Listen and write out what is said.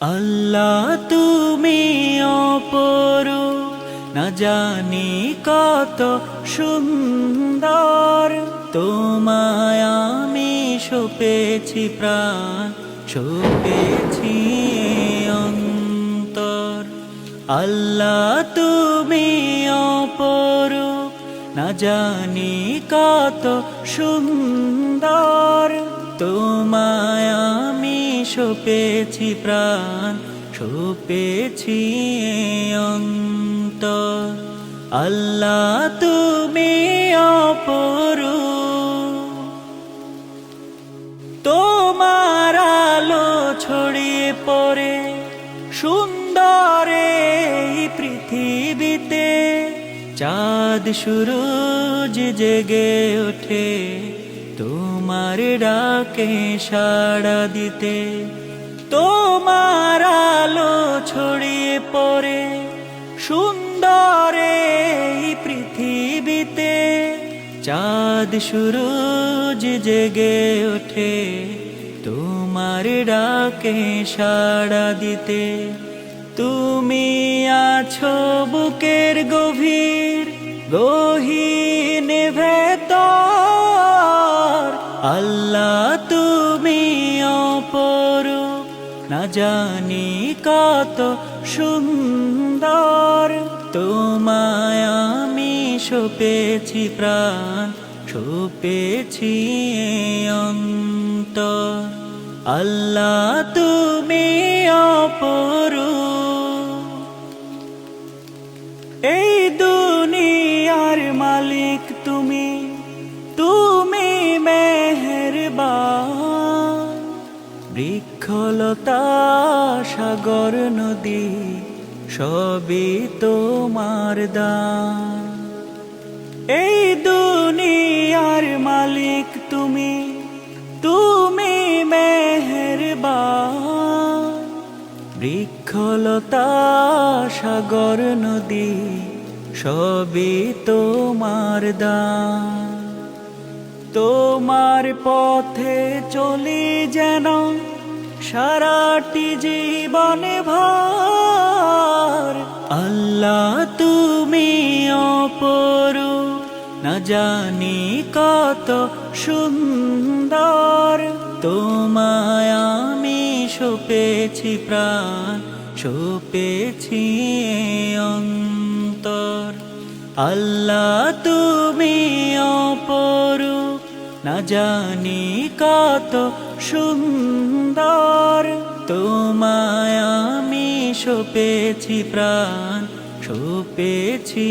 আল্লাহ তুমি অপরূপ, না জানি কত সুন্দর। তোমায় আমি সপেছি প্রাণ, সপেছি অন্তর। আল্লাহ তুমি অপরূপ, না জানি কত সুন্দর। তোমায় আমি সপেছি প্রাণ, সপেছি অন্তর। আল্লাহ তুমি অপরূপ, তোমার আলো ছড়িয়ে পড়ে সুন্দর এই পৃথিবীতে। চাঁদ সূরজ জেগে ওঠে তোমার ডাকে সাড়া দিতে। তোমার আলো ছড়িয়ে পড়ে সুন্দর এই পৃথিবীতে। চাঁদ সূরজ জেগে ওঠে তোমার ডাকে সাড়া দিতে। তুমি আছো বুকের গভীর গহীন ভেতর। আল্লাহ তুমি অপরূপ, না জানি কত সুন্দর। তোমায় আমি সপেছি প্রাণ, সপেছি অন্তর। আল্লাহ তুমি অপরূপ, এই দুনিয়ার মালিক তুমি, তুমি মেহেরবান। বৃক্ষলতা সাগর নদী সবই তোমার দান। এই দুনিয়ার মালিক তুমি, তুমি মেহেরবান। বৃক্ষলতা সাগর নদী সবই তোমার দান। তোমার পথে চলি যেন সারাটি জীবনে ভর। আল্লাহ তুমি অপরূপ, না জানি কত সুন্দর। তোমায় আমি সপেছি প্রাণ, সপেছি অন্তর। আল্লাহ তুমি অপরূপ, না জানি কত সুন্দর। তোমায় আমি সপেছি প্রাণ, সপেছি